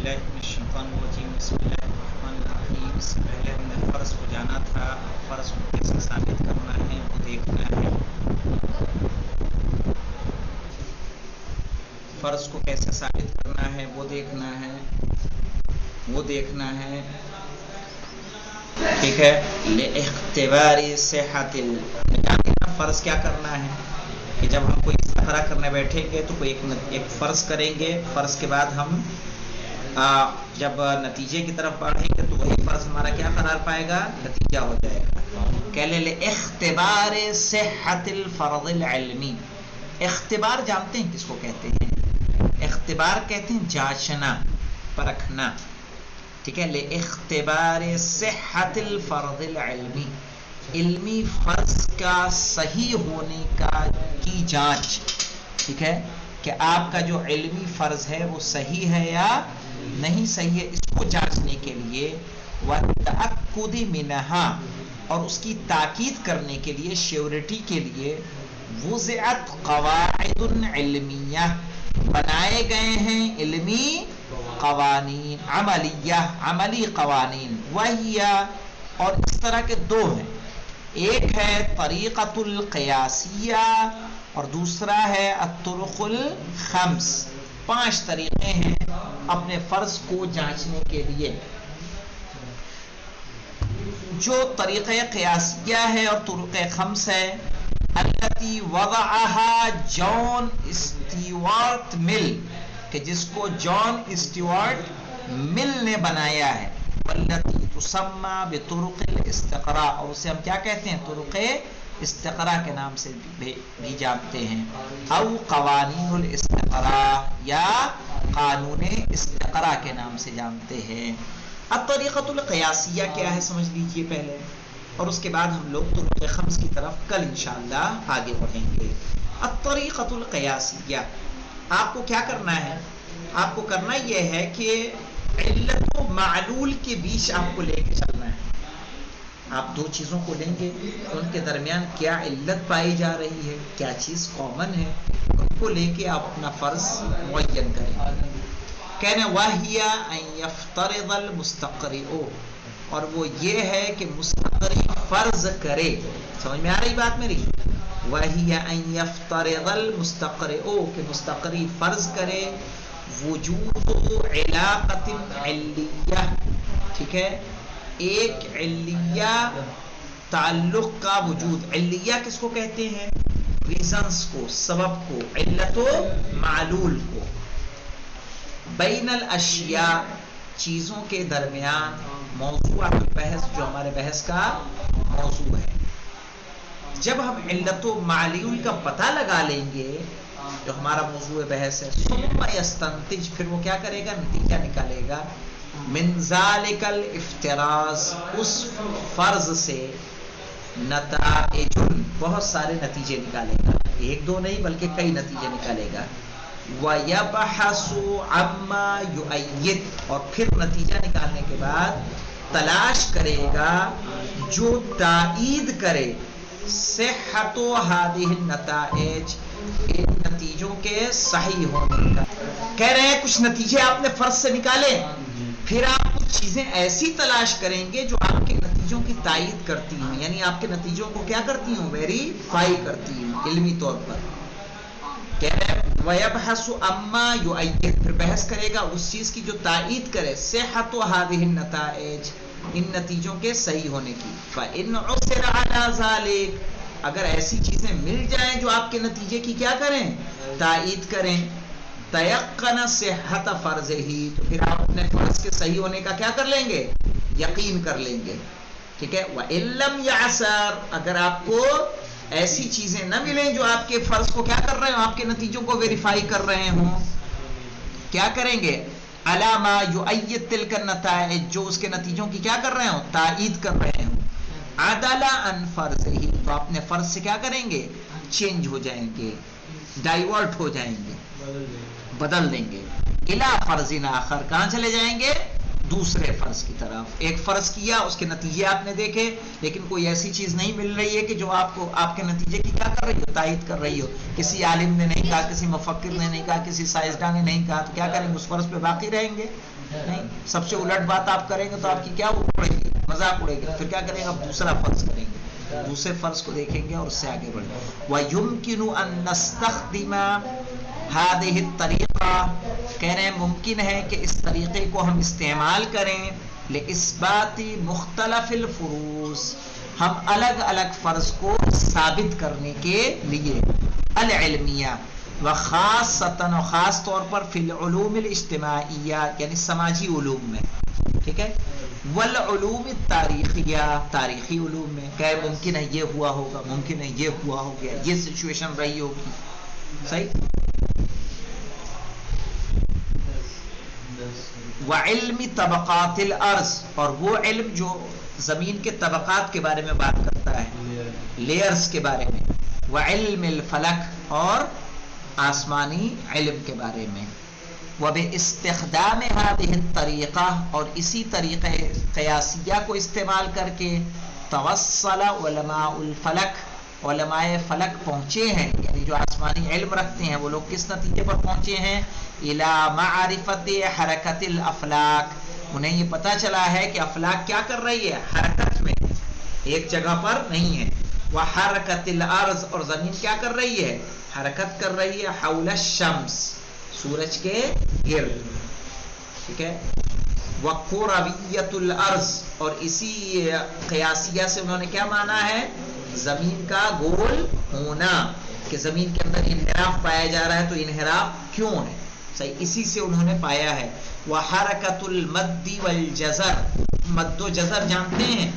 बिस्मिल्लाहिर्रहमानिर्रहीम। इससे पहले हमने फ़र्ज़ को जाना था, फ़र्ज़ को कैसे साबित करना है वो देखना है। फ़र्ज़ को कैसे साबित करना है वो देखना है। ठीक है, लिइख्तिबारी सिहतिल, फ़र्ज़ क्या करना है कि जब हम कोई इस्तिखरा करने बैठेंगे तो कोई एक फ़र्ज़ करेंगे, फ़र्ज़ के बाद हम जब नतीजे की तरफ बढ़ेंगे तो वही फ़र्ज़ हमारा क्या करार पाएगा, नतीजा हो जाएगा। कहले लिइख्तिबार सिहतिल फ़र्ज़िल इल्मी। इख्तिबार जानते हैं किसको कहते हैं? इख्तिबार कहते हैं जांचना, परखना। ठीक है, लिइख्तिबार सिहतिल फ़र्ज़िल इल्मी, इल्मी फ़र्ज़ का सही होने की जांच। ठीक है, कि आपका जो इल्मी फ़र्ज़ है वो सही है या नहीं सही है, इसको जांचने के लिए वतअक्कुदि मिनहा, और उसकी ताकीद करने के लिए, श्योरिटी के लिए वुज़अत क़वाइदुन इल्मिया, बनाए गए हैं इल्मी क़वानीन, अमली क़वानीन। वहिया, और इस तरह के दो हैं, एक है तरीक़तुल क़ियासिया और दूसरा है अत्तुरुक़ुल ख़म्स। 5 तरीक़े हैं अपने फ़र्ज़ को जांचने के लिए। जो तरीक़े क़ियासिया है और तुरुक़े ख़म्स है, अल्लती वज़अहा जॉन स्टीवर्ट मिल, कि जिसको जॉन स्टीवर्ट मिल ने बनाया है। वल्लती तुसम्मा बितुरुक़िल इस्तिक़रा, और उसे हम क्या कहते हैं, तुरुक़े इस्तिक़रा के नाम से भी जानते हैं। औ क़वानीनुल इस्तिक़रा, या कानून इस्तिक़रा के नाम से जानते हैं। अब तरीक़तुल क़ियासिया क्या है समझ लीजिए पहले, और उसके बाद हम लोग तुरुक़े ख़म्स की तरफ कल इंशाअल्लाह आगे बढ़ेंगे। अब तरीक़तुल क़ियासिया, आपको क्या करना है, आपको करना यह है कि इल्लत व मालूल के बीच आपको लेके चलना है। आप दो चीज़ों को लेंगे, उनके दरमियान क्या इल्लत पाई जा रही है, क्या चीज़ कॉमन है, उनको लेके आप अपना फ़र्ज़ मुअय्यन करेंगे। कहना वहिया अन यफ्तरिज़ल मुस्तक़रिउ, और वो ये है कि मुस्तक़री फ़र्ज़ करे। समझ में आ रही बात मेरी? वहिया अन यफ्तरिज़ल मुस्तक़रिउ, कि मुस्तक़री फ़र्ज़ करे वजूदु इलाक़तिन इल्लिया। ठीक है, एक इल्लिया ताल्लुक़ का वजूद। इल्लिया किसको कहते हैं? रीजंस को, सबब को, इल्लतो मालूल को। बैनल अशिया, चीज़ों के दरमियान, मौज़ूअतुल बहस, जो हमारे बहस का मौजू है। जब हम इल्लतो मालूल का पता लगा लेंगे, जो हमारा मौजू बहस है, सुम्मा यस्तंतिज, फिर वो क्या करेगा, नतीजा निकालेगा। मिन ज़ालिकल इफ्तिराज़, उस फ़र्ज़ से नताइजुन, बहुत सारे नतीजे निकालेगा, एक दो नहीं बल्कि कई नतीजे निकालेगा। वयबहसु अम्मा युअय्यिद, और फिर नतीजा निकालने के बाद तलाश करेगा जो ताईद करे सिहतो हादिहिन नताइज, इन नतीजों के सही होने का। कह रहे हैं कुछ नतीजे आपने फ़र्ज़ से निकाले, फिर आप कुछ चीज़ें ऐसी तलाश करेंगे जो आपके नतीजों की तायीद करती हूँ, यानी आपके नतीजों को क्या करती हूँ, वेरीफाई करती हूँ इल्मी तौर पर। कह रहे हैं वयबहसु अम्मा युअय्यिद, फिर बहस करेगा उस चीज़ की जो तायीद करे सिहतो हादिहिन नताइज, इन नतीजों के सही होने की। फ़इन उसिरा अला ज़ालिक, अगर ऐसी चीज़ें मिल जाएं जो आपके नतीजे की क्या करें, तायीद करें, तयक्कन सिहत फ़र्ज़िही, तो फिर आप अपने फ़र्ज़ के सही होने का क्या कर लेंगे, यकीन कर लेंगे। ठीक है, व इल्लम यअसर, अगर आपको ऐसी चीज़ें न मिलें जो आपके फ़र्ज़ को क्या कर रहे हो, आपके नतीजों को वेरीफाई कर रहे हों, क्या करेंगे, अलामा युअय्यिद तिल्का नताइज, जो उसके नतीजों की क्या कर रहे हो, तायीद कर रहे हो। अदला अन फ़र्ज़िही, तो अपने फ़र्ज़ से क्या करेंगे, चेंज हो जाएंगे, डाइवर्ट हो जाएंगे, बदल देंगे। इला फ़र्ज़िन आखर, कहाँ चले जाएंगे, दूसरे फ़र्ज़ की तरफ। एक फ़र्ज़ किया, उसके नतीजे आपने देखे, लेकिन कोई ऐसी चीज़ नहीं मिल रही है कि जो आपको आपके नतीजे की क्या कर रही हो, तायीद कर रही हो। किसी आलिम ने नहीं कहा, किसी मुफक्किर ने नहीं कहा, किसी साइंसदान ने नहीं कहा, तो क्या करेंगे, उस फ़र्ज़ पे बाकी रहेंगे, نہیں. سب سے الٹ بات آپ کریں گے تو آپ کی کیا اڑے گی, مذاق اڑے گا. پھر کیا کریں گے, آپ دوسرا فرض کریں گے, دوسرے فرض کو دیکھیں گے اور اس سے آگے بڑھیں گے. وَيُمْكِنُ أَن نَسْتَخْدِمَ هَذِهِ الطَّرِيقَةَ, کہہ رہے ہیں ممکن ہے کہ اس طریقے کو ہم استعمال کریں لِإِثْبَاتِ مُخْتَلَفِ الْفُرُوض, ہم الگ الگ فرض کو ثابت کرنے کے لیے, العلمیہ وخاصتاً, و خاص طور پر فی العلوم الاجتماعیہ یعنی سماجی علوم میں, ٹھیک ہے, والعلوم التاریخیہ, تاریخی علوم میں, کہ ممکن ہے یہ ہوا ہوگا, ممکن ہے یہ ہوا ہو گیا, یہ سچویشن رہی ہوگی, صحیح. وعلم طبقات الارض, اور وہ علم جو زمین کے طبقات کے بارے میں بات کرتا ہے, لیئرز کے بارے میں. وعلم الفلک, اور آسمانی علم کے بارے میں. وباستخدام هذه الطریقہ, اور اسی طریقہ قیاسیہ کو استعمال کر کے توصل علماء الفلک, علماء فلک پہنچے ہیں, یعنی جو آسمانی علم رکھتے ہیں وہ لوگ کس نتیجے پر پہنچے ہیں, الى معرفت حرکت الافلاک, انہیں یہ پتا چلا ہے کہ افلاک کیا کر رہی ہے, حرکت میں, ایک جگہ پر نہیں ہے. وحرکت الارض, اور زمین کیا کر رہی ہے, حرکت کر رہی ہے, حول الشمس, سورج کے گرد, ٹھیک ہے. وکرویت الارض, اور اسی قیاسیہ سے انہوں نے کیا مانا ہے, زمین کا گول ہونا, کہ زمین کے اندر انحراف پایا جا رہا ہے تو انحراف کیوں ہے, صحیح, اسی سے انہوں نے پایا ہے. وحرکت المد والجزر, مد و جزر جانتے ہیں,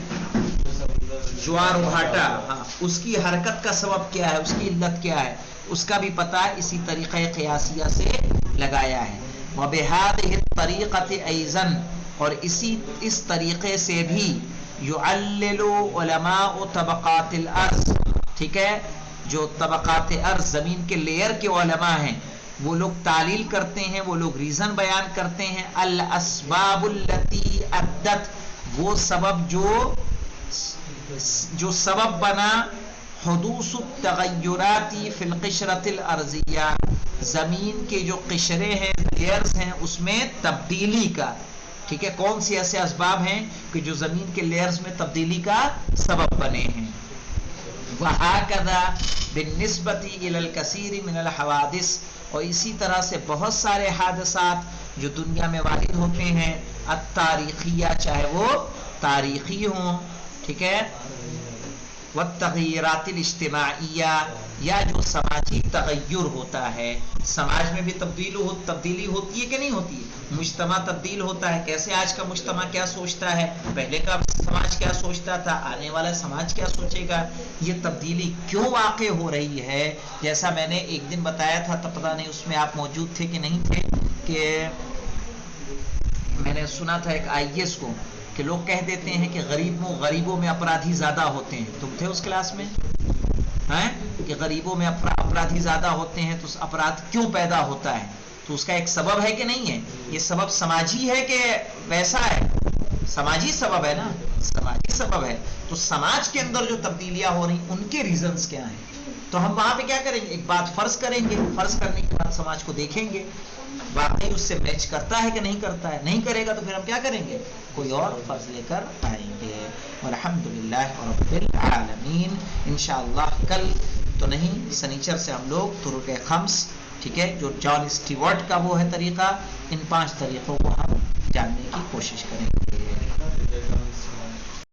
جوار و آٹا, ہاں, اس کی حرکت کا سبب کیا ہے, اس کی علت کیا ہے, اس کا بھی پتہ اسی طریقہ قیاسیہ سے لگایا ہے. وبهذه الطریقۃ ایضا, اور اس طریقے سے بھی یعلل علماء طبقات الارض, ٹھیک ہے, جو طبقات ارض زمین کے لیئر کے علماء ہیں وہ لوگ تعلیل کرتے ہیں, وہ لوگ ریزن بیان کرتے ہیں. الاسباب التي ادت, وہ سبب جو سبب بنا حدوث التغیرات فی القشرۃ الارضیہ, زمین کے جو قشرے ہیں, لیئرز ہیں, اس میں تبدیلی کا, ٹھیک ہے. کون سی ایسے اسباب ہیں کہ جو زمین کے لیئرز میں تبدیلی کا سبب بنے ہیں. وَهَكَذَا بِالنِّسْبَةِ إِلَى الْكَثِيرِ مِنَ الْحَوَادِثِ, اور اسی طرح سے بہت سارے حادثات جو دنیا میں وارد ہوتے ہیں, التاریخیہ, چاہے وہ تاریخی ہوں, ٹھیک ہے, والتغیرات الاجتماعیہ, یا جو سماجی تغیر ہوتا ہے, سماج میں بھی تبدیلی ہوتی ہے کہ نہیں ہوتی ہے, مجتمع تبدیل ہوتا ہے. کیسے آج کا مجتمع کیا سوچتا ہے, پہلے کا سماج کیا سوچتا تھا, آنے والا سماج کیا سوچے گا, یہ تبدیلی کیوں واقع ہو رہی ہے. جیسا میں نے ایک دن بتایا تھا, تب پتہ نہیں اس میں آپ موجود تھے کہ نہیں تھے, کہ میں نے سنا تھا ایک IAS کو کہ لوگ کہہ دیتے ہیں کہ غریبوں میں اپرادھی زیادہ ہوتے ہیں. تم تھے اس کلاس میں, کہ غریبوں میں اپرادھی زیادہ ہوتے ہیں, تو اپرادھ کیوں پیدا ہوتا ہے, تو اس کا ایک سبب ہے کہ نہیں ہے. یہ سبب سماجی ہے کہ ویسا ہے, سماجی سبب ہے نا, سماجی سبب ہے. تو سماج کے اندر جو تبدیلیاں ہو رہی ہیں ان کے ریزنز کیا ہیں, تو ہم وہاں پہ کیا کریں گے, ایک بات فرض کریں گے, فرض کرنے کے بعد سماج کو دیکھیں گے واقعی اس سے میچ کرتا ہے کہ نہیں کرتا ہے. نہیں کرے گا تو پھر ہم کیا کریں گے, کوئی اور فرض لے کر آئیں گے. والحمدللہ رب العالمین. انشاءاللہ کل تو نہیں, سنیچر سے ہم لوگ طرق خمس, ٹھیک ہے, جو جان اسٹیورٹ کا وہ ہے طریقہ, ان 5 طریقوں کو ہم جاننے کی کوشش کریں گے.